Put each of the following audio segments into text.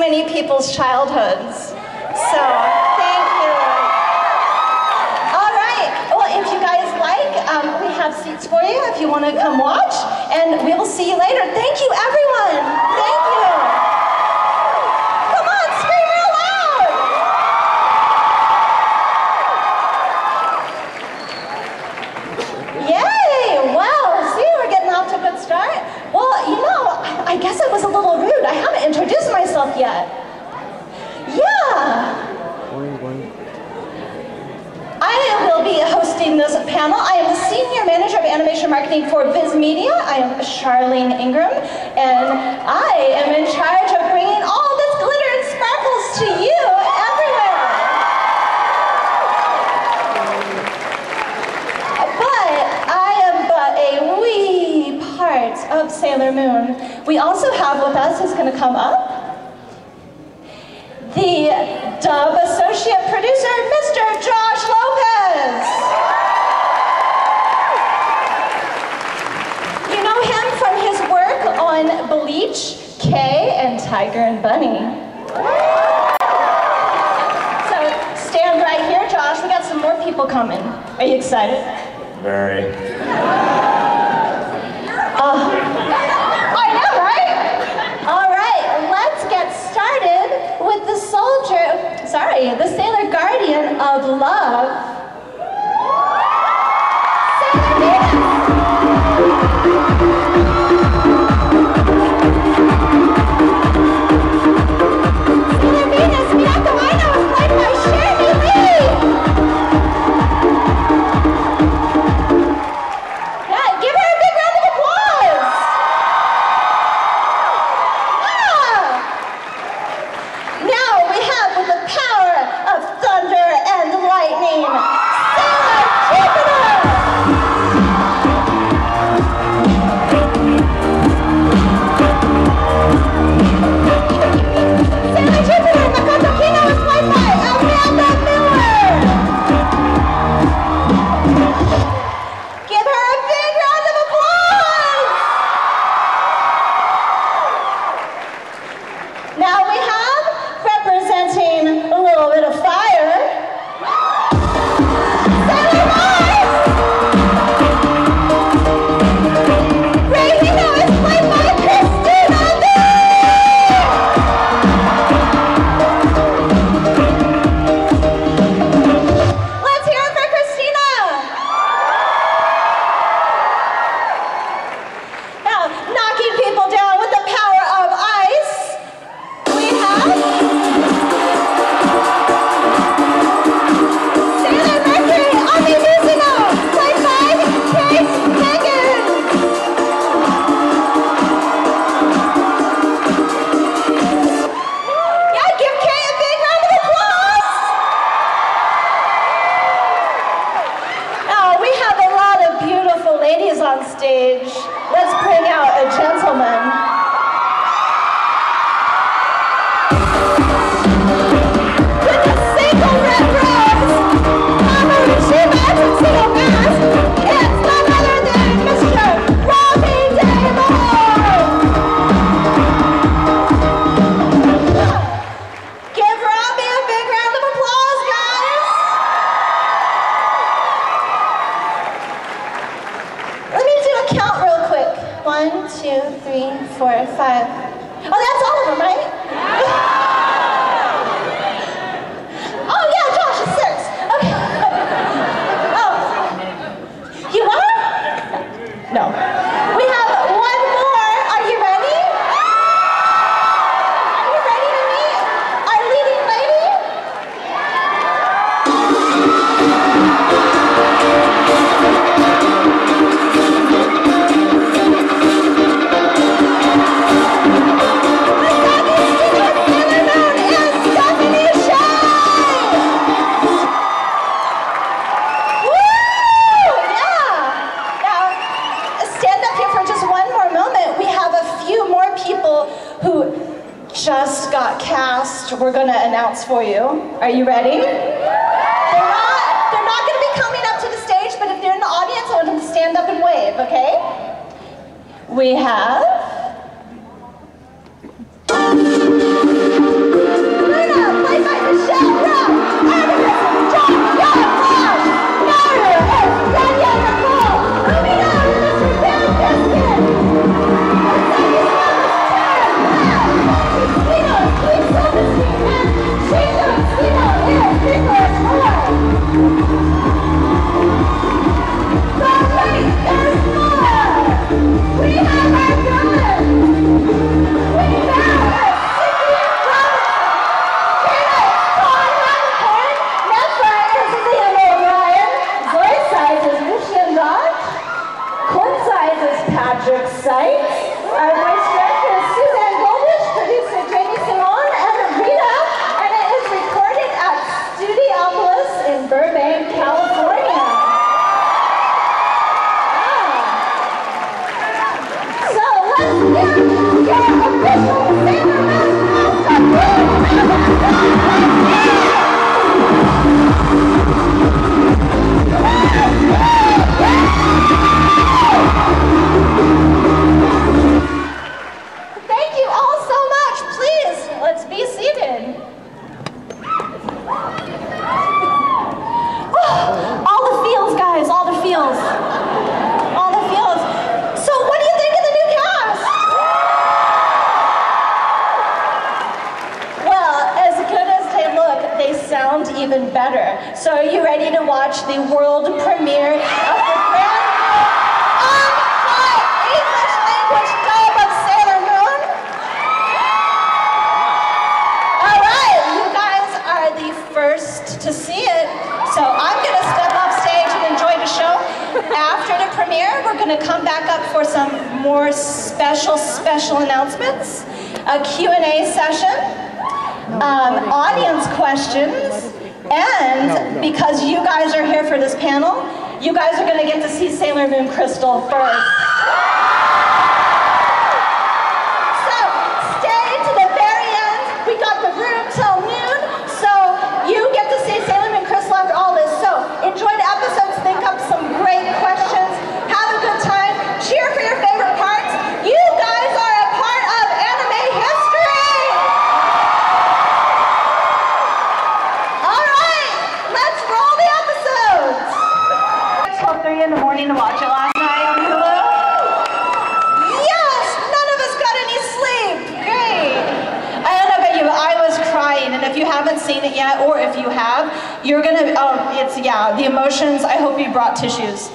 many people's childhoods. So, thank you. All right, well, if you guys like, we have seats for you if you want to come watch, and we will see you later. Thank you, everyone. Thank you. Come on, scream real loud. Yay, wow, see, we're getting off to a good start. Well, you know, I guess I was a little rude. I haven't introduced myself yet. Yeah. I will be hosting this panel. I am the Senior Manager of Animation Marketing for Viz Media. I am Charlene Ingram, and I am in charge of bringing all this glitter and sparkles to you everywhere. But I am but a wee part of Sailor Moon. We also have with us, who's going to come up, the dub associate producer, Mr. Josh Lopez. You know him from his work on Bleach, Kay, and Tiger and Bunny. So stand right here, Josh. We got some more people coming. Are you excited? Very. I know, right? All right, let's get started with the the Sailor Guardian of Love. Sailor Venus, Miyako Aino is played by Shirley Lee. Yeah, give her a big round of applause. Now we have, with the power of thunder and lightning, Sailor Jupiter! Sailor Jupiter, Makoto Kino is played by Amanda Miller! Give her a big round of applause! Now we have, representing a little bit of fire, Sailor Mars! Ray Hino is played by Christina Lee! Let's hear it for Christina! Now, knocking people down with the power of ice, we have Sailor Mercury Ami Mizuno, played by Kate Higgins. Yeah, give Kate a big round of applause. Now, we have a lot of beautiful ladies on stage. Let's bring out a gentleman. With the single red rose, Mamarishima Tuxedo Mask, it's none other than Mr. Robbie Daymore! Give Robbie a big round of applause, guys! Let me do a count real quick. 1, 2, 3, 4, 5. Oh, that's all of them, right? Oh yeah, Josh, it's 6. Okay. Oh, you are? No. We have one more. Are you ready? Are you ready to meet our leading lady? Just got cast. We're going to announce for you. Are you ready? They're not going to be coming up to the stage, but if they're in the audience, I want them to stand up and wave, okay? We have even better. So are you ready to watch the world premiere of the brand new on-flight English language dub of Sailor Moon? All right, you guys are the first to see it. So I'm gonna step off stage and enjoy the show. After the premiere, we're gonna come back up for some more special announcements, a Q&A session, audience questions, and because you guys are here for this panel, you guys are gonna get to see Sailor Moon Crystal first. So, stay to the very end. We got the room till noon, so you get to see Sailor Moon Crystal after all this. So, enjoy the episodes, think up some great questions, have a good time, cheer for your favorite parts. You guys are a part of anime history! All right, let's roll the episodes! 12:30 in the morning to watch it last night on Hulu. Yes, none of us got any sleep. Great. I don't know about you, but I was crying, and if you haven't seen it yet, or if you have, you're gonna, the emotions, I hope you brought tissues.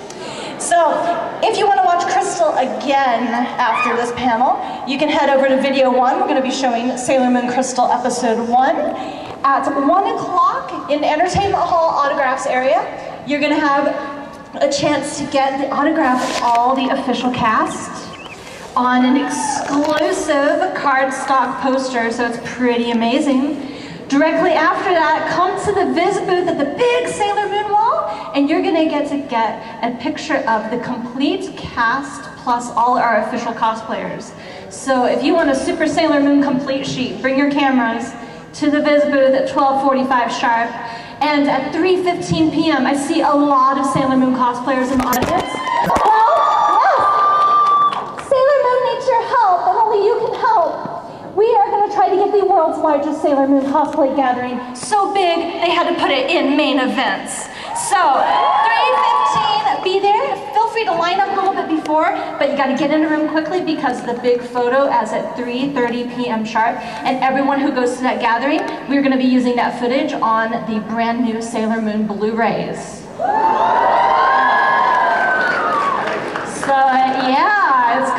So, if you want to watch Crystal again after this panel, you can head over to video 1. We're going to be showing Sailor Moon Crystal episode 1 at 1 o'clock in the Entertainment Hall autographs area. You're going to have a chance to get the autograph of all the official cast on an exclusive cardstock poster, so it's pretty amazing. Directly after that, come to the Viz booth at the big Sailor Moon wall, and you're gonna get a picture of the complete cast plus all our official cosplayers. So if you want a Super Sailor Moon complete sheet, bring your cameras to the Viz booth at 12:45 sharp. And at 3:15 p.m., I see a lot of Sailor Moon cosplayers in the audience. Well, yes, Sailor Moon needs your help, and only you can help. We are going to try to get the world's largest Sailor Moon cosplay gathering so big they had to put it in main events. So, 3:15, be there. Feel free to line up a little bit before, but you got to get in the room quickly because the big photo is at 3:30 p.m. sharp, and everyone who goes to that gathering, we're going to be using that footage on the brand new Sailor Moon Blu-rays. So, yeah, it's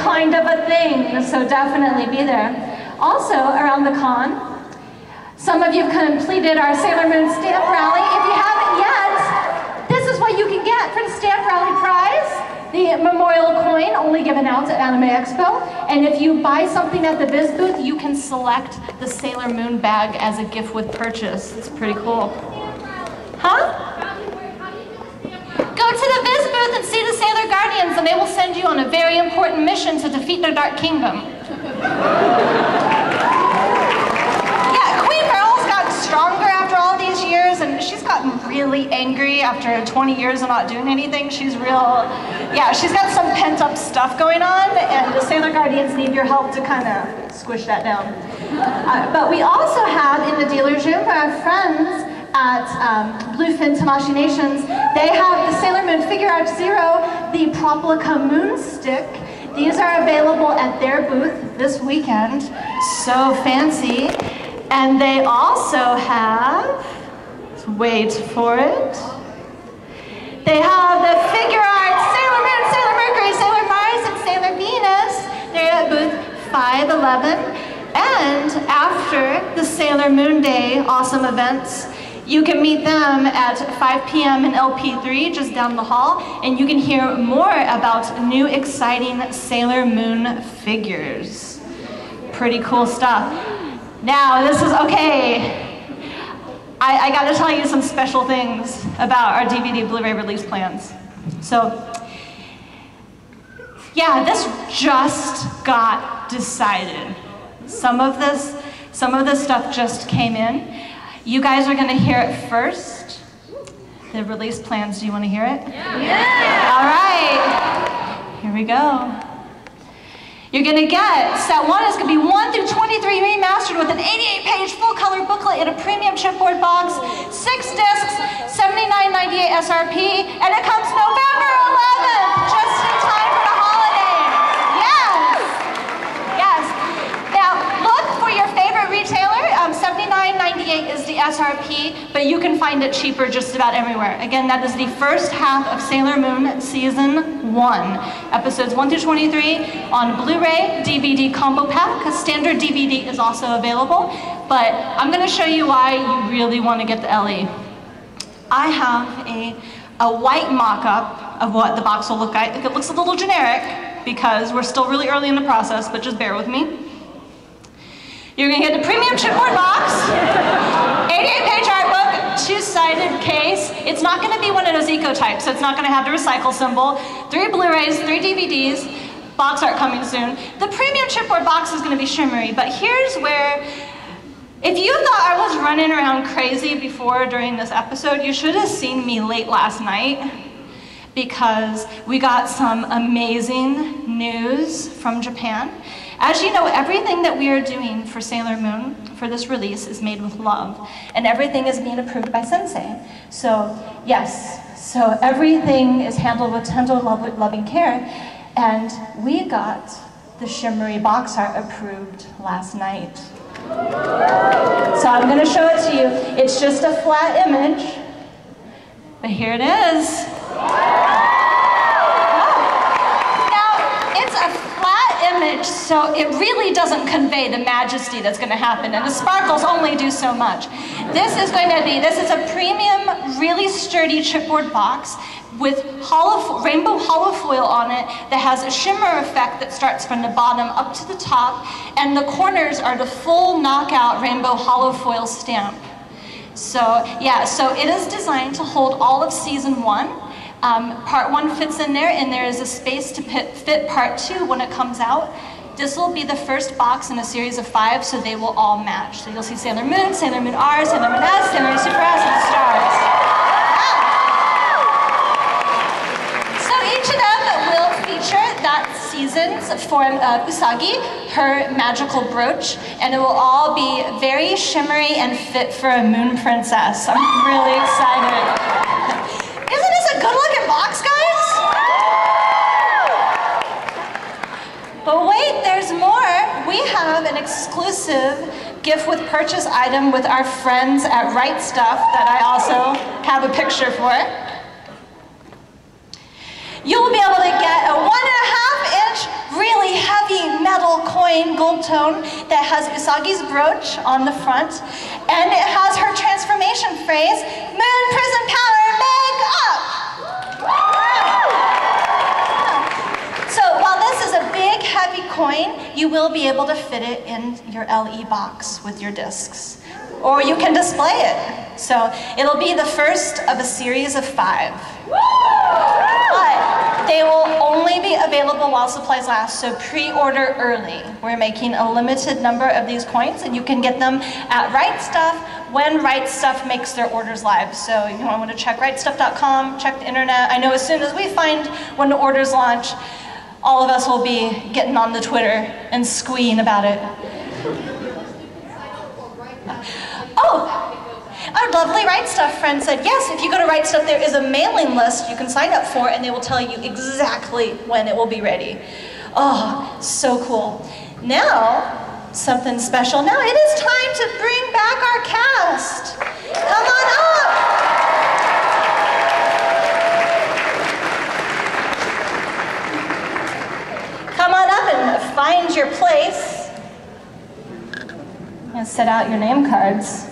kind of a thing, so definitely be there. Also, around the con, some of you have completed our Sailor Moon stamp rally. If you haven't yet, this is what you can get for the stamp rally prize. The memorial coin, only given out at Anime Expo. And if you buy something at the Viz booth, you can select the Sailor Moon bag as a gift with purchase. It's pretty cool. Huh? Go to the Viz booth and see the Sailor Guardians, and they will send you on a very important mission to defeat the Dark Kingdom. Yeah, Queen Pearl's gotten stronger after all these years, and she's gotten really angry after 20 years of not doing anything. She's she's got some pent-up stuff going on, and the Sailor Guardians need your help to kind of squish that down. But we also have in the dealer's room our friends at Bluefin Tamashii Nations. They have the Sailor Moon Figure Art Zero, the Proplica Moon Stick. These are available at their booth this weekend. So fancy. And they also have, let's wait for it. They have the Figure Art Sailor Moon, Sailor Mercury, Sailor Mars, and Sailor Venus. They're at booth 511. And after the Sailor Moon Day awesome events, you can meet them at 5 p.m. in LP3, just down the hall, and you can hear more about new exciting Sailor Moon figures. Pretty cool stuff. Now, this is okay. I gotta tell you some special things about our DVD Blu-ray release plans. So, yeah, this just got decided. Some of this stuff just came in. You guys are gonna hear it first. The release plans, do you wanna hear it? Yeah! All right, here we go. You're gonna get, set 1 is gonna be 1 through 23 remastered with an 88-page full-color booklet in a premium chipboard box, 6 discs, $79.98 SRP, and it comes November 11th, just in time for the holidays. Yes! Yes. Now, look for your favorite retailer. $79.98 is the crazy SRP, but you can find it cheaper just about everywhere. Again, that is the first half of Sailor Moon Season 1. Episodes 1 through 23 on Blu-ray, DVD combo pack. A standard DVD is also available, but I'm going to show you why you really want to get the LE. I have a white mock-up of what the box will look like. It looks a little generic because we're still really early in the process, but just bear with me. You're going to get the premium chipboard box, 88-page art book, two-sided case. It's not going to be one of those eco types, so it's not going to have the recycle symbol. 3 Blu-rays, 3 DVDs, box art coming soon. The premium chipboard box is going to be shimmery, but here's where, if you thought I was running around crazy before during this episode, you should have seen me late last night, because we got some amazing news from Japan. As you know, everything that we are doing for Sailor Moon, for this release, is made with love. And everything is being approved by Sensei. So, yes, so everything is handled with tender, loving care. And we got the shimmery box art approved last night. So I'm going to show it to you. It's just a flat image, but here it is. Image, so it really doesn't convey the majesty that's going to happen, and the sparkles only do so much. This is a premium, really sturdy chipboard box with rainbow hollow foil on it that has a shimmer effect that starts from the bottom up to the top, and the corners are the full knockout rainbow hollow foil stamp. So yeah, so it is designed to hold all of Season 1. Part 1 fits in there, and there is a space to fit Part 2 when it comes out. This will be the first box in a series of 5, so they will all match. So you'll see Sailor Moon R, Sailor Moon S, Sailor Moon Super S, and Stars. So each of them will feature that season's form of Usagi, her magical brooch, and it will all be very shimmery and fit for a moon princess. I'm really excited. Isn't this a good-looking box, guys? But wait, there's more. We have an exclusive gift with purchase item with our friends at Right Stuff that I also have a picture for. You'll be able to get a 1.5-inch really heavy metal coin gold tone that has Usagi's brooch on the front, and it has her transformation phrase, Moon Prison Power Make Up! So while this is a big heavy coin, you will be able to fit it in your LE box with your discs, or you can display it. So it'll be the first of a series of 5. But they will only be available while supplies last, so pre-order early. We're making a limited number of these coins, and you can get them at Right Stuff when Right Stuff makes their orders live. So you want to check rightstuff.com, check the internet. I know as soon as we find when the orders launch, all of us will be getting on the Twitter and squeeing about it. Oh! Our lovely Right Stuff friend said, yes, if you go to Right Stuff, there is a mailing list you can sign up for, and they will tell you exactly when it will be ready. Oh, so cool. Now, something special. Now it is time to bring back our cast. Come on up. Come on up and find your place. And set out your name cards.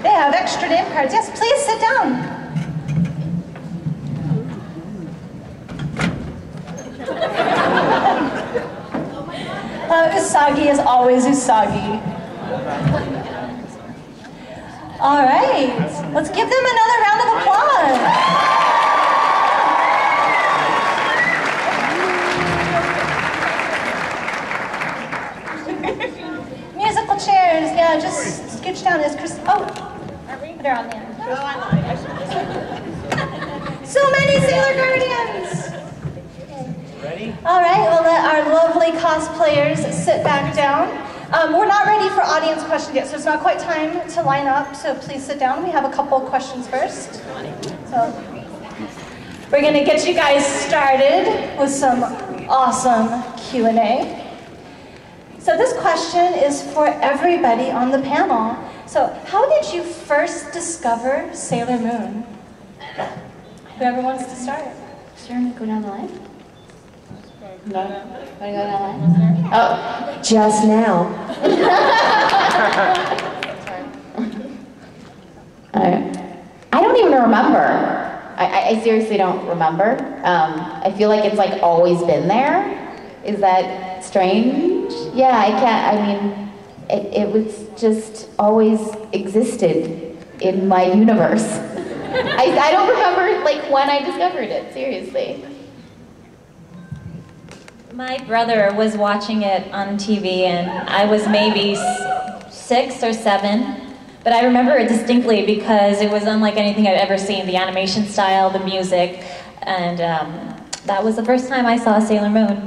They have extra name cards. Yes, please sit down. Usagi is always Usagi. All right, let's give them another round of applause. just scooch down. Is Chris? Oh, they're on the end. So many Sailor Guardians. Ready? All right, we'll let our lovely cosplayers sit back down. We're not ready for audience questions yet, so it's not quite time to line up, so please sit down. We have a couple of questions first. So we're gonna get you guys started with some awesome Q&A. So this question is for everybody on the panel. So how did you first discover Sailor Moon? Whoever wants to start. Sure, go down the line. No? Want to go down the line? Oh, just now. I don't even remember. I seriously don't remember. I feel like it's like always been there. Is that strange? Yeah, I mean, it was just always existed in my universe. I don't remember like when I discovered it, seriously. My brother was watching it on TV and I was maybe 6 or 7, but I remember it distinctly because it was unlike anything I'd ever seen. The animation style, the music, and that was the first time I saw Sailor Moon.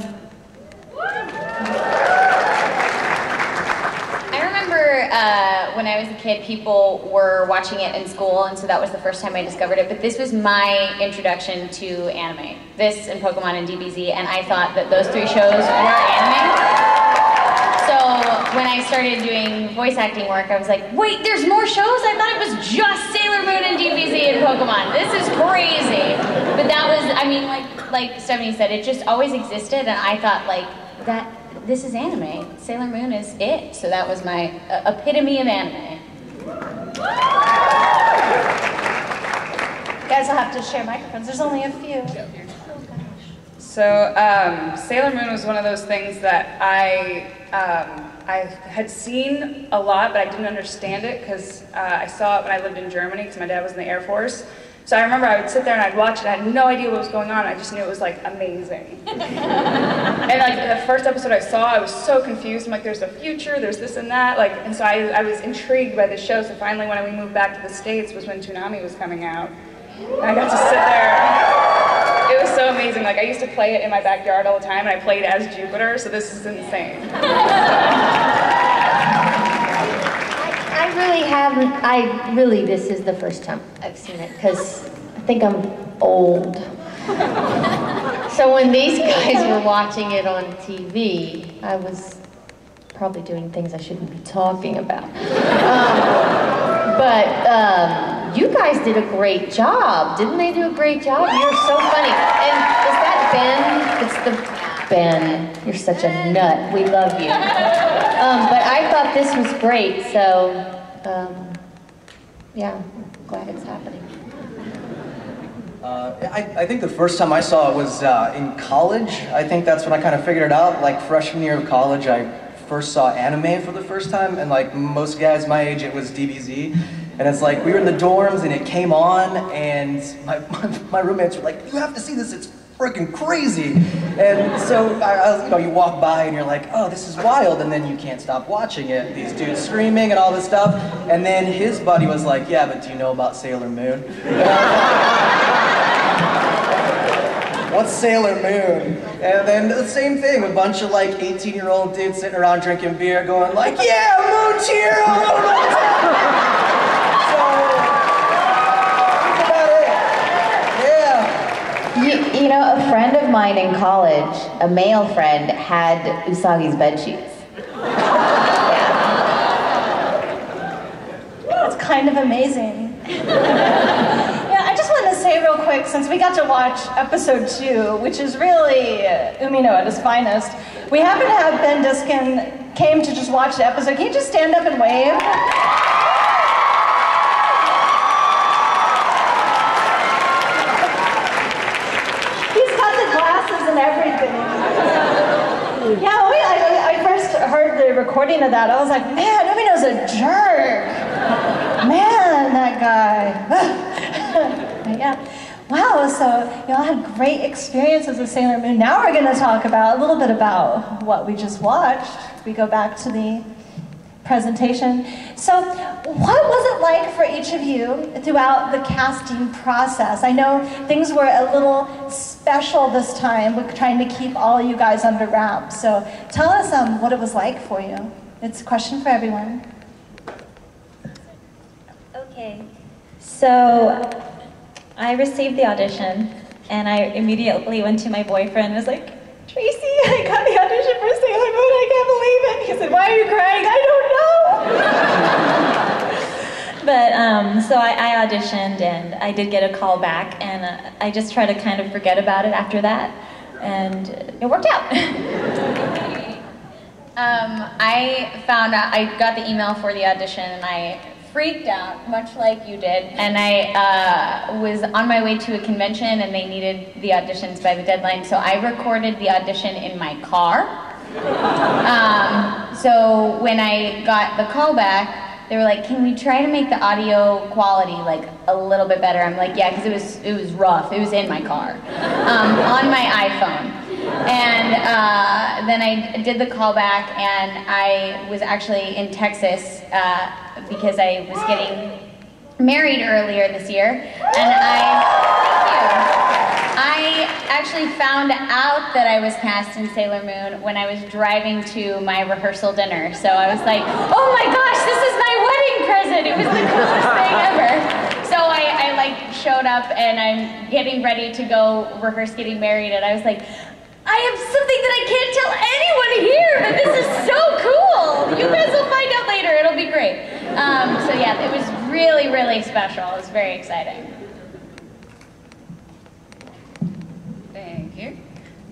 When I was a kid, people were watching it in school, and so that was the first time I discovered it. But this was my introduction to anime. This and Pokemon and DBZ, and I thought that those 3 shows were anime. So when I started doing voice acting work, I was like, wait, there's more shows? I thought it was just Sailor Moon and DBZ and Pokemon. This is crazy. But that was, I mean, like Stephanie said, it just always existed, and I thought, like, that. This is anime. Sailor Moon is it. So that was my epitome of anime. You guys will have to share microphones. There's only a few. So Sailor Moon was one of those things that I had seen a lot, but I didn't understand it because I saw it when I lived in Germany because my dad was in the Air Force. So I remember I would sit there and I'd watch it. I had no idea what was going on. I just knew it was like amazing. And like the first episode I saw, I was so confused. I'm like, there's a future, there's this and that. Like, and so I was intrigued by the show. So finally, when we moved back to the States, was when Toonami was coming out. And I got to sit there. It was so amazing. Like I used to play it in my backyard all the time, and I played as Jupiter. So this is insane. This is the first time I've seen it, because I think I'm old. So when these guys were watching it on TV, I was probably doing things I shouldn't be talking about. You guys did a great job. Didn't they do a great job? You're so funny. And is that Ben? It's the Ben. You're such a nut. We love you. But I thought this was great, so yeah, I'm glad it's happening. I think the first time I saw it was in college. I think that's when I kind of figured it out. Like freshman year of college, I first saw anime for the first time, and like most guys my age, it was DBZ. And it's like, we were in the dorms and it came on, and my roommates were like, you have to see this, it's freaking crazy. And so, you walk by and you're like, oh, this is wild, and then you can't stop watching it. These dudes screaming and all this stuff. And then his buddy was like, yeah, but do you know about Sailor Moon? What's Sailor Moon? And then the same thing, a bunch of like 18-year-old dudes sitting around drinking beer going like, yeah, Moon's here! You know, a friend of mine in college, a male friend, had Usagi's bedsheets. Yeah. That's kind of amazing. Yeah, I just wanted to say real quick, since we got to watch episode 2, which is really Umino at his finest, we happen to have Ben Diskin came to just watch the episode. Can you just stand up and wave? And everything. Yeah, I first heard the recording of that. I was like, man, Umino's a jerk. Man, that guy. Yeah. Wow, so you all had great experiences with Sailor Moon. Now we're going to talk about a little bit about what we just watched. We go back to the presentation. So what was it like for each of you throughout the casting process? I know things were a little special this time. We're trying to keep all you guys under wraps. So tell us what it was like for you. It's a question for everyone. Okay, so I received the audition and I immediately went to my boyfriend and was like, Tracy, I got the audition for Sailor Moon, I can't believe it. He said, why are you crying? I don't know. But so I auditioned and I did get a call back, and I just tried to kind of forget about it after that, and it worked out. I found out, I got the email for the audition and I freaked out, much like you did, and I was on my way to a convention and they needed the auditions by the deadline, so I recorded the audition in my car. So when I got the call back, they were like, can we try to make the audio quality like a little bit better? I'm like, yeah, because it was rough. It was in my car, on my iPhone. And then I did the callback, and I was actually in Texas because I was getting married earlier this year, and I actually found out that I was cast in Sailor Moon when I was driving to my rehearsal dinner. So I was like, oh my gosh, this is my wedding present. It was the coolest thing ever. So I like showed up and I'm getting ready to go rehearse getting married, and I was like, I have something that I can't tell anyone here, but this is so cool. You guys will find out later. It'll be great. So yeah, it was really, really special. It was very exciting. Thank you.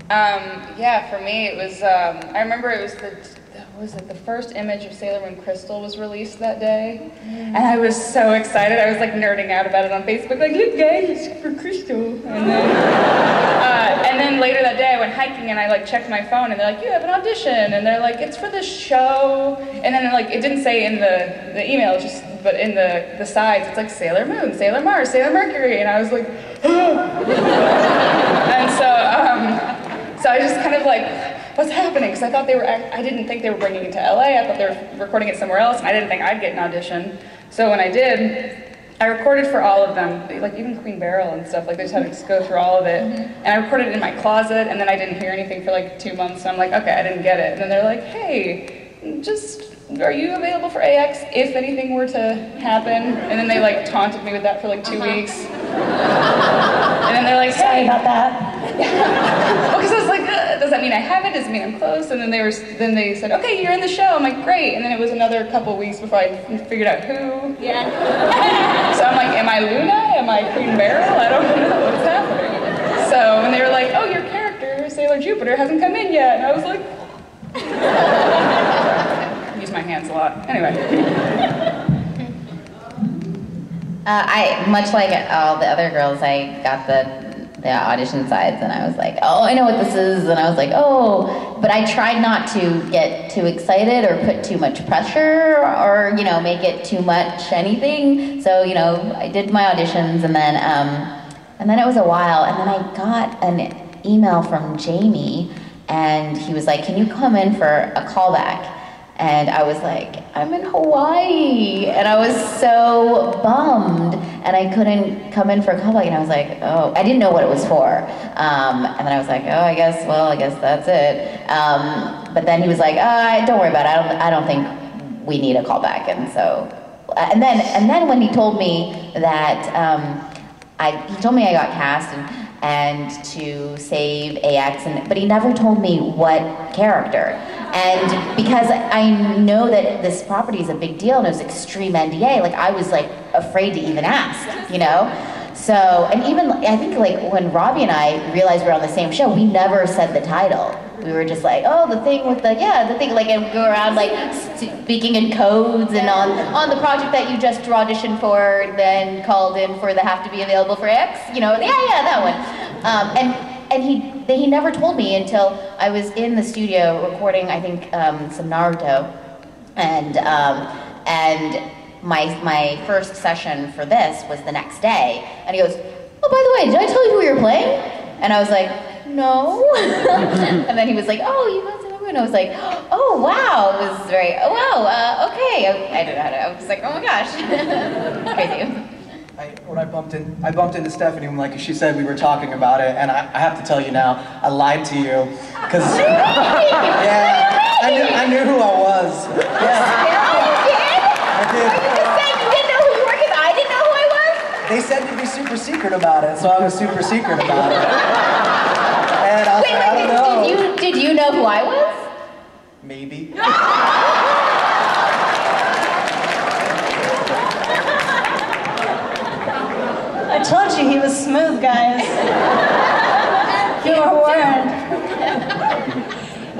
Yeah, for me it was, I remember it was the first image of Sailor Moon Crystal was released that day, and I was so excited. I was like nerding out about it on Facebook, like, look guys, it's for Crystal. And then later that day I went hiking and I like checked my phone and they're like, you have an audition, and they're like, it's for this show, and then like it didn't say in the email, just but in the sides it's like Sailor Moon, Sailor Mars, Sailor Mercury, and I was like, and so I just kind of like, what's happening? Because I thought I didn't think they were bringing it to LA. I thought they were recording it somewhere else, and I didn't think I'd get an audition. So when I did, I recorded for all of them, like even Queen Beryl and stuff, like they just had to go through all of it. And I recorded it in my closet, and then I didn't hear anything for like 2 months, so I'm like, okay, I didn't get it. And then they're like, hey, are you available for AX if anything were to happen? And then they like taunted me with that for like 2 weeks. And then they're like, hey. Sorry about that. Well, because I was like, does that mean I have it? Does it mean I'm close? And then they said, okay, you're in the show. I'm like, great. And then it was another couple weeks before I figured out who. Yeah. So I'm like, am I Luna? Am I Queen Beryl? I don't know what's happening. So when they were like, oh, your character, Sailor Jupiter, hasn't come in yet. And I was like, I use my hands a lot. Anyway. Much like all the other girls, I got the audition sides, and I was like, oh, I know what this is, and I was like, oh, but I tried not to get too excited or put too much pressure or, make it too much anything. So, I did my auditions, and then it was a while, and then I got an email from Jamie, and he was like, can you come in for a callback? And I was like, I'm in Hawaii, and I was so bummed, and I couldn't come in for a callback, and I was like, oh, I didn't know what it was for, and then I was like, oh, I guess that's it, but then he was like, don't worry about it, I don't think we need a callback, and so, and then when he told me that, he told me I got cast, and to save AX, but he never told me what character. And because I know that this property is a big deal and it was extreme NDA, like I was like afraid to even ask, So, and even I think like when Robbie and I realized we were on the same show, we never said the title. We were just like, oh, the thing with the thing, like, and go around like speaking in codes, and on the project that you just auditioned for, then called in for the have to be available for X, that one. And he never told me until I was in the studio recording, I think, some Naruto, and my first session for this was the next day, and he goes, oh, by the way, did I tell you who you were playing? And I was like, no. And then he was like, oh, you got Sailor Moon. I was like, oh wow, it was very, oh wow, okay. I don't know how to, I was like, oh my gosh, it's crazy. When I bumped into Stephanie, like she said, we were talking about it, and I have to tell you now, I lied to you, because yeah, I knew who I was. Yeah. I did. Are you just saying you didn't know who you were because I didn't know who I was? They said to be super secret about it, so I was super secret about it. And I was like, I don't know. Did you know who I was? Maybe. I told you he was smooth, guys. You were warned.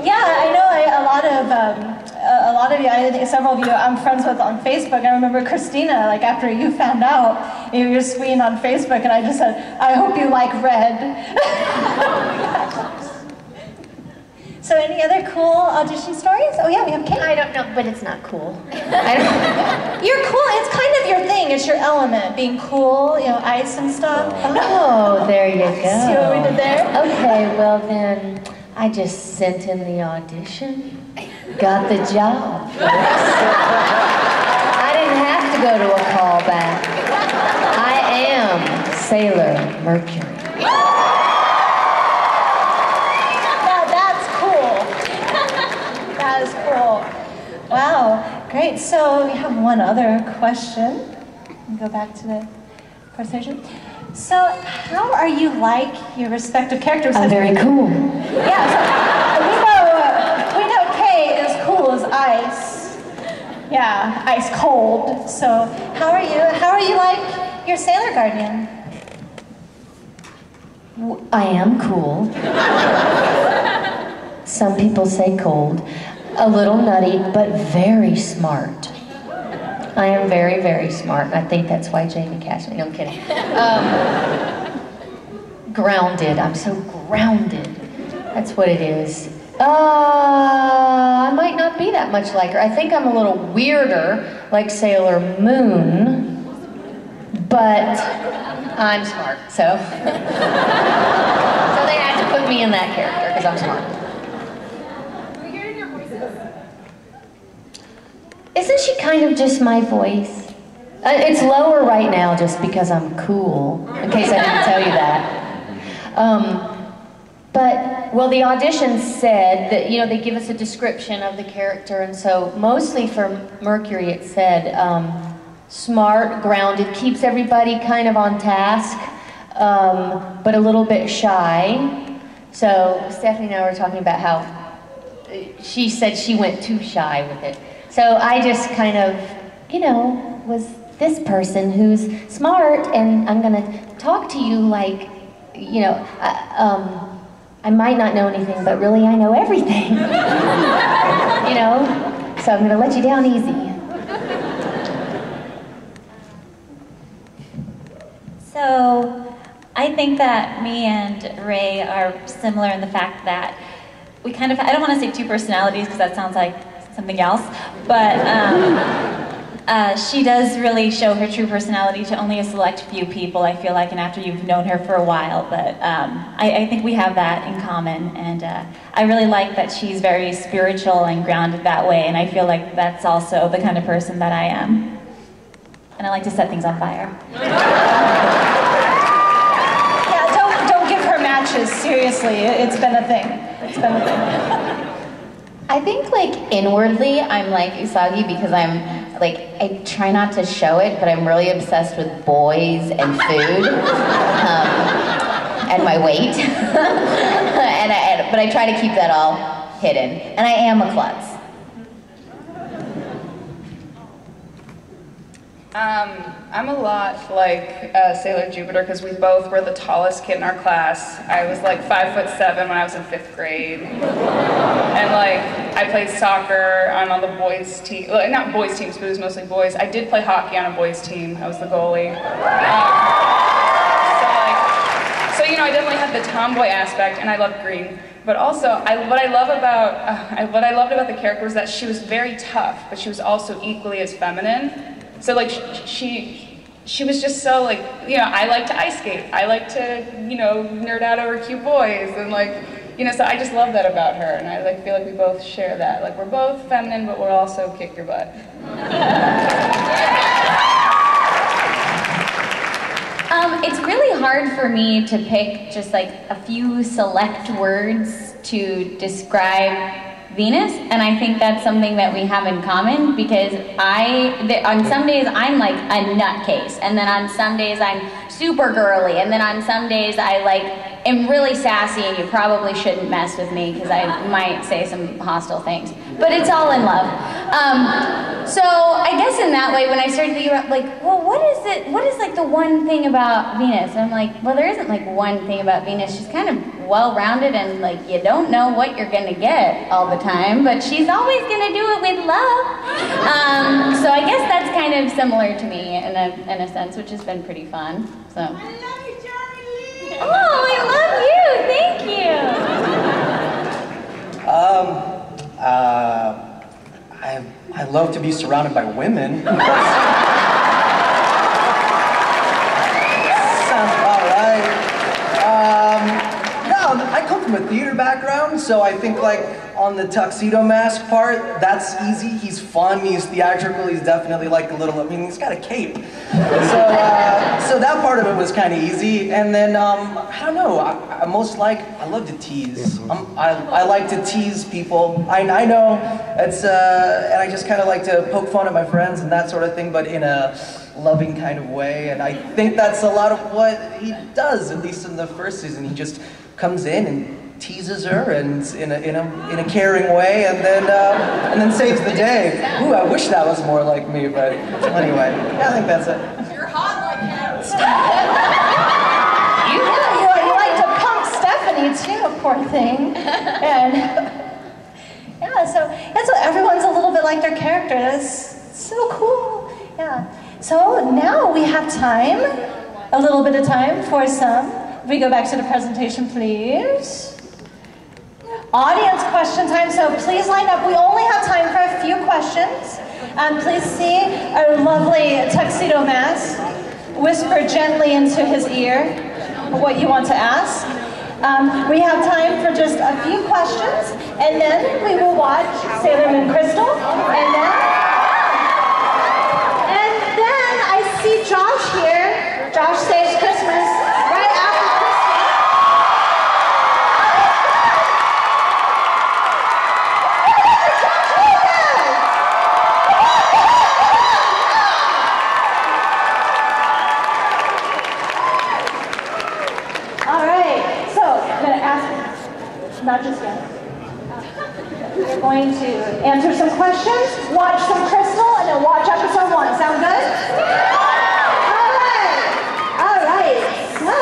Yeah, I know a lot of you, I think several of you I'm friends with on Facebook. I remember Christina, like after you found out, you were tweeting on Facebook, and I just said, I hope you like red. So any other cool audition stories? Oh yeah, we have Kate. I don't know, but it's not cool. You're cool, it's kind of your thing, it's your element, being cool, you know, ice and stuff. Oh, there you go. See what we did there? Okay, well then, I just sent in the audition, got the job. I didn't have to go to a callback. I am Sailor Mercury. That is cool. Wow, great. So we have one other question. Go back to the conversation. So how are you like your respective characters? I'm very cool. Yeah, so we know Kay is cool as ice. Yeah, ice cold. So how are you like your Sailor Guardian? I am cool. Some people say cold. A little nutty, but very smart. I am very, very smart. I think that's why Jamie cast me. No, I'm kidding. Grounded. I'm so grounded. That's what it is. I might not be that much like her. I think I'm a little weirder, like Sailor Moon, but I'm smart, so. So they had to put me in that character, because I'm smart. Isn't she kind of just my voice? It's lower right now just because I'm cool, in case I didn't tell you that. But, well, the audition said that, you know, they give us a description of the character, and so mostly for Mercury it said smart, grounded, keeps everybody kind of on task, but a little bit shy. So Stephanie and I were talking about how she said she went too shy with it. So I just kind of, you know, was this person who's smart, and I'm gonna talk to you like, you know, I might not know anything, but really I know everything. You know? So I'm gonna let you down easy. So I think that me and Ray are similar in the fact that we kind of, I don't want to say two personalities because that sounds like something else, but she does really show her true personality to only a select few people, I feel like, and after you've known her for a while, but I think we have that in common, and I really like that she's very spiritual and grounded that way, and I feel like that's also the kind of person that I am. And I like to set things on fire. Yeah, don't give her matches, seriously, it's been a thing. It's been a thing. I think, like, inwardly, I'm like Usagi because I'm, like, I try not to show it, but I'm really obsessed with boys and food, and my weight. But I try to keep that all hidden. And I am a klutz. I'm a lot like Sailor Jupiter because we both were the tallest kid in our class. I was like 5'7" when I was in 5th grade. And like, I played soccer on all the boys' team, not boys' teams, but it was mostly boys. I did play hockey on a boys' team. I was the goalie. So you know, I definitely had the tomboy aspect, and I loved green. But also, what I loved about the character was that she was very tough, but she was also equally as feminine. So like she was just so like, you know, I like to ice skate. I like to, you know, nerd out over cute boys, and like, you know, so I just love that about her, and I like feel like we both share that. Like we're both feminine, but we're also kick your butt. It's really hard for me to pick just like a few select words to describe Venus, and I think that's something that we have in common because on some days I'm like a nutcase, and then on some days I'm super girly, and then on some days I like am really sassy, and you probably shouldn't mess with me because I might say some hostile things, but it's all in love. So I guess in that way, when I started thinking about like, well, what is like the one thing about Venus? And I'm like, well, there isn't like one thing about Venus. She's kind of well-rounded, and like you don't know what you're gonna get all the time, but she's always gonna do it with love. So I guess that's kind of similar to me in a sense, which has been pretty fun. So. I love you, Charlie. Oh, I love you. Thank you. I love to be surrounded by women. Sounds about right. No, I come from a theater background, so I think like on the tuxedo mask part, that's easy. He's fun, he's theatrical, he's definitely like a little, I mean, he's got a cape. So that part of it was kind of easy. And then, I don't know, I love to tease. I like to tease people. I know, it's, and I just kind of like to poke fun at my friends and that sort of thing, but in a loving kind of way. And I think that's a lot of what he does, at least in the first season. He just comes in and teases her and in a caring way, and then saves the day. Ooh, I wish that was more like me, but anyway, yeah, I think that's it. You're hot like that. you like to punk Stephanie too, poor thing. And yeah, so everyone's a little bit like their character. That's so cool. Yeah. So now we have time, a little bit of time for some. If we go back to the presentation, please. Audience question time, so please line up. We only have time for a few questions. Please see our lovely tuxedo mask. Whisper gently into his ear what you want to ask. We have time for just a few questions, and then we will watch Sailor Moon Crystal, and then I see Josh here. Josh Saves Christmas. Not just yet. We're going to answer some questions, watch some Crystal, and then watch episode 1. Sound good? All right. So,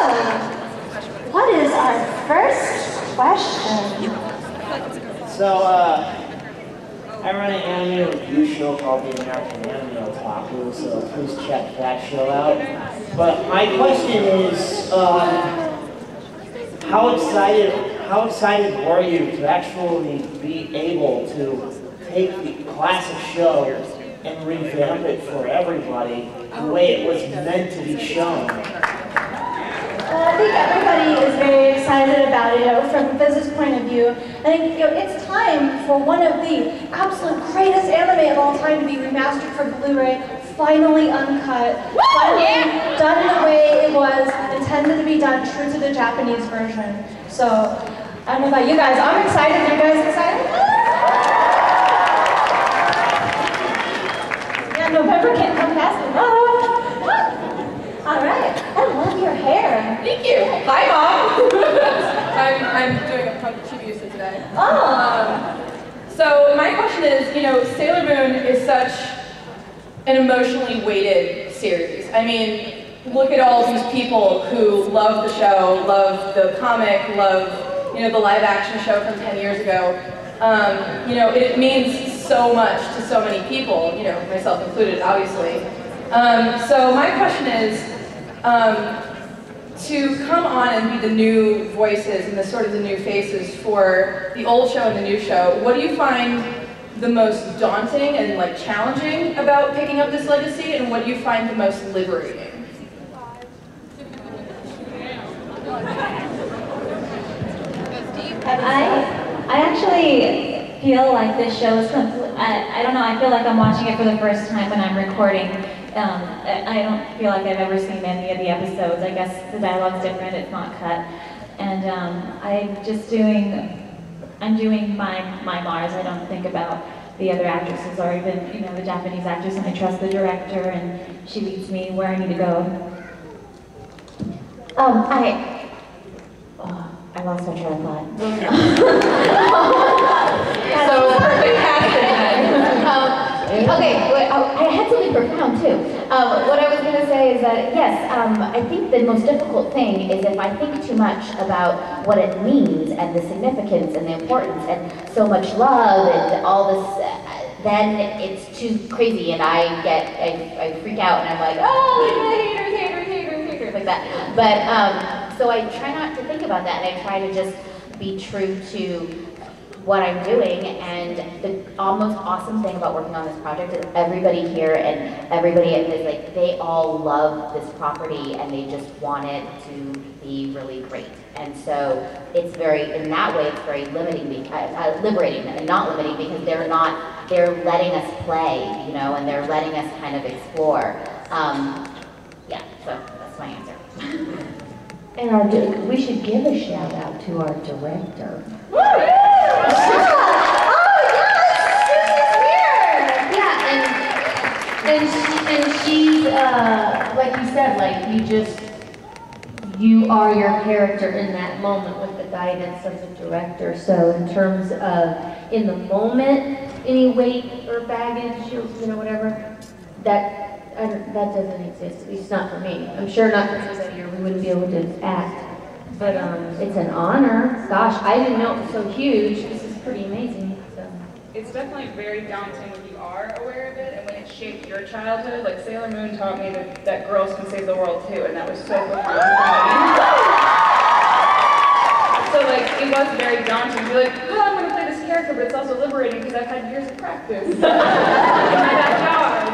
what is our first question? So, I run an anime review show called the American Anime Otaku, so please check that show out. But my question is, how excited were you to actually be able to take the classic show and revamp it for everybody the way it was meant to be shown? I think everybody is very excited about it. From Viz's point of view, I think it's time for one of the absolute greatest anime of all time to be remastered for Blu-ray, finally uncut, finally done the way it was intended to be done, true to the Japanese version. So, I don't know about you guys, I'm excited. Are you guys excited? Yeah, November can't come fast enough. All right, I love your hair. Thank you. Hi, Mom. I'm doing a punk Chibiusa today. So my question is, Sailor Moon is such an emotionally weighted series. I mean, look at all these people who love the show, love the comic, love the live action show from 10 years ago. It means so much to so many people, myself included, obviously. So my question is, to come on and be the new voices and the new faces for the old show and the new show, what do you find the most daunting and challenging about picking up this legacy, and what do you find the most liberating? Heavy I actually feel like this show is, I don't know, I feel like I'm watching it for the first time when I'm recording. I don't feel like I've ever seen any of the episodes. I guess the dialogue's different, it's not cut. And I'm doing my Mars. I don't think about the other actresses or even, you know, the Japanese actress, and I trust the director and she leads me where I need to go. I lost my train of thought. So perfect casting. Okay, I had something profound too. What I was going to say is that, yes, I think the most difficult thing is if I think too much about what it means and the significance and the importance and so much love and all this, then it's too crazy and I freak out and I'm like, oh, haters, like that. But, so I try not to think about that and I try to just be true to what I'm doing, and the most awesome thing about working on this project is everybody here and everybody at this, like, they all love this property and they just want it to be really great. And so it's very, in that way, it's very liberating and not limiting, because they're letting us play, you know, and they're letting us kind of explore. Yeah, so that's my answer. And we should give a shout out to our director. And she's, like you said, like you are your character in that moment with the guidance of the director. So in terms of, in the moment, any weight or baggage or, you know, whatever, that doesn't exist, at least not for me. I'm sure not for those here, we wouldn't be able to act. But it's an honor. Gosh, I didn't know it was so huge. This is pretty amazing. So. It's definitely very daunting when you are aware of it and when it shaped your childhood. Like Sailor Moon taught me that girls can save the world too, and that was so profound for me. So like, it was very daunting to be like, oh, I'm going to play this character, but it's also liberating because I've had years of practice in my backyard.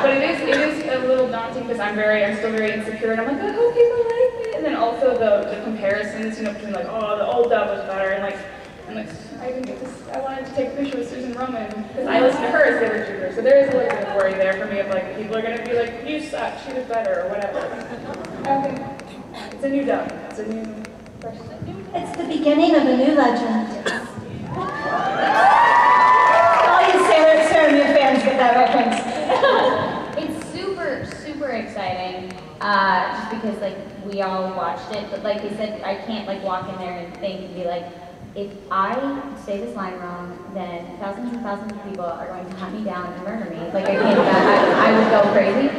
But it is a little daunting because I'm still very insecure, and I'm like, I hope people like it. And then also the comparisons, you know, between like, oh, the old dub was better, and like, I didn't get this. I wanted to take a picture with Susan Roman because I listened to her as Sailor Junior. So there is a little bit of worry there for me of like, people are going to be like, you suck, she was better, or whatever. Okay, it's a new dub. It's a new person. It's the beginning of a new legend. All you Sailor Moon fans get that reference. It's super exciting, just because like we all watched it, but like they said, I can't like walk in there and think and be like, if I say this line wrong, then thousands and thousands of people are going to hunt me down and murder me. Like I can't do that. I would go crazy.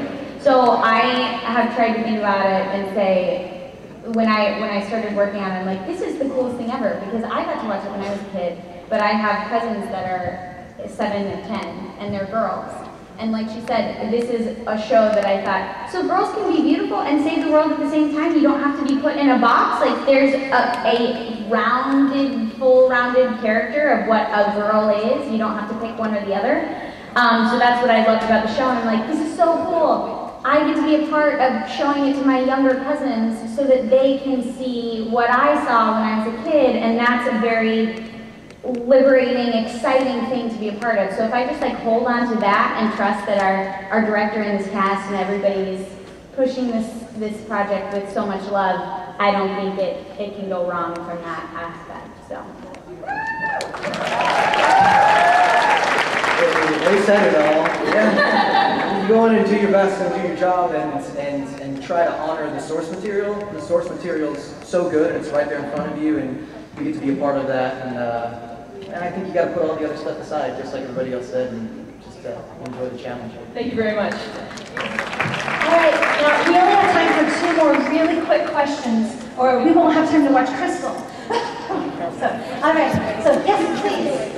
So I have tried to think about it and say, when I started working on it, I'm like, this is the coolest thing ever, because I got to watch it when I was a kid, but I have cousins that are 7 and 10, and they're girls. And like she said, this is a show that I thought, so girls can be beautiful and save the world at the same time? You don't have to be put in a box? Like there's a full-rounded character of what a girl is. You don't have to pick one or the other. So that's what I loved about the show, and I'm like, this is so cool. I get to be a part of showing it to my younger cousins so that they can see what I saw when I was a kid, and that's a very liberating, exciting thing to be a part of. So if I just like hold on to that and trust that our director and this cast and everybody is pushing this project with so much love, I don't think it can go wrong from that aspect. So. They said it all. Yeah. You go in and do your best and do your job and try to honor the source material. The source material is so good, it's right there in front of you, and you get to be a part of that. And I think you got to put all the other stuff aside, just like everybody else said, and just enjoy the challenge. Thank you very much. All right, now we only have time for 2 more really quick questions, or we won't have time to watch Crystal. All right, so yes, please.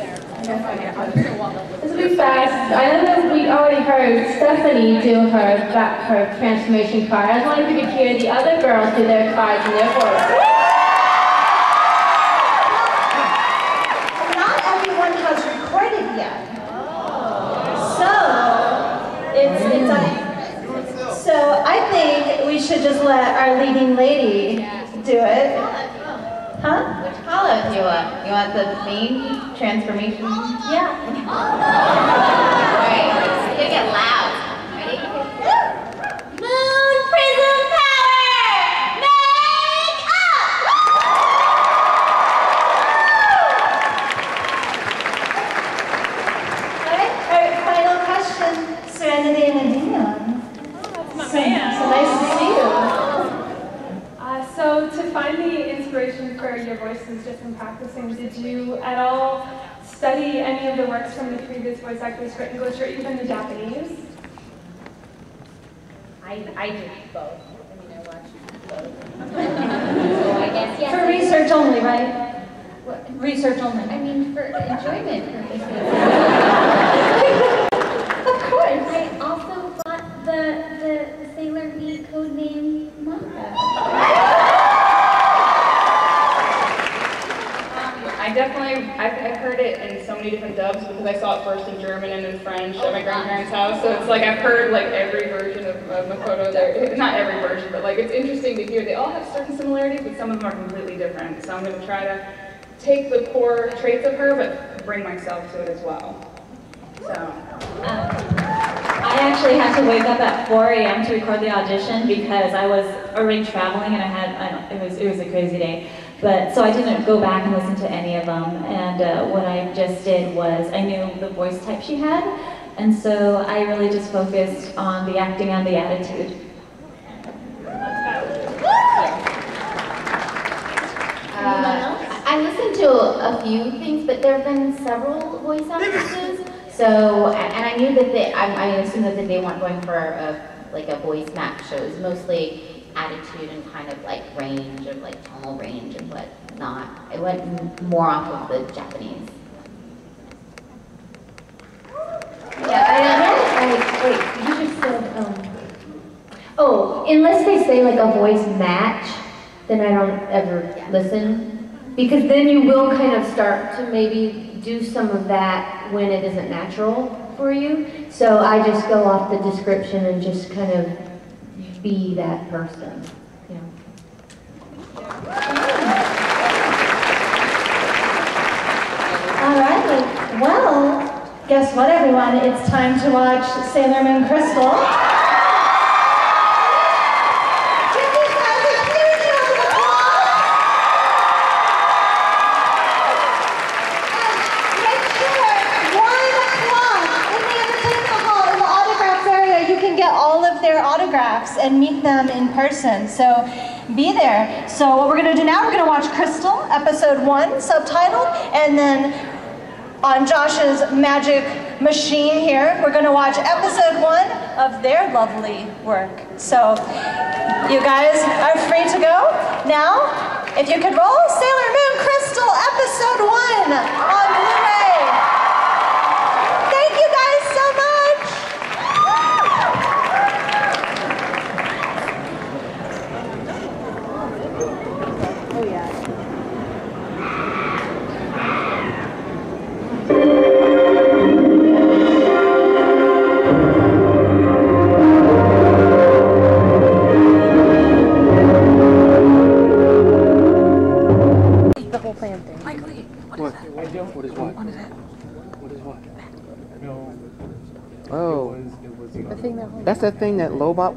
This will be fast. I know that we already heard Stephanie do her transformation card. I was wondering if we could hear the other girls do their cards and their voices. Not everyone has recorded yet. So I think we should just let our leading lady do it. Huh? main transformation? Yeah. Alright, it's gonna get loud. Ready? Moon Prism Power! Make up! Alright, final question, Serenity and Adina. So nice to see you. So to find the inspiration for your voices just in practicing, did you at all study any of the works from the previous voice actors for English or even the Japanese? I did both. I mean, I watched both. So I guess, yes. For research only, right? What? Research only. I mean, for enjoyment purposes. Of course. I also bought the Sailor V codename manga. I've heard it in so many different dubs because I saw it first in German and in French at my grandparents' house. So it's like I've heard like every version of Makoto there. Not every version, but like it's interesting to hear. They all have certain similarities, but some of them are completely different. So I'm going to try to take the core traits of her, but bring myself to it as well. So. I actually had to wake up at 4 a.m. to record the audition because I was already traveling and it was a crazy day. But so I didn't go back and listen to any of them. And what I just did was I knew the voice type she had, and so I really just focused on the acting and the attitude. I listened to a few things, but there have been several voice actresses. So, and I knew that I assumed that they weren't going for a voice match. So it was mostly attitude and kind of like range of like tonal range and whatnot. It went more off of the Japanese. Yeah, wait, you just said, oh, unless they say like a voice match, then I don't ever listen. Because then you will kind of start to maybe do some of that when it isn't natural for you. So I just go off the description and just kind of be that person, you know. All right. Well, guess what, everyone? It's time to watch Sailor Moon Crystal. Autographs and meet them in person, so be there. So what we're going to do now, we're going to watch Crystal, episode 1, subtitled, and then on Josh's magic machine here, we're going to watch episode 1 of their lovely work. So you guys are free to go. Now, if you could roll Sailor Moon Crystal, episode 1 on Blu-ray. Thank you guys so much. What is what? What is that? What is what? No. Oh. That's the thing that Lobot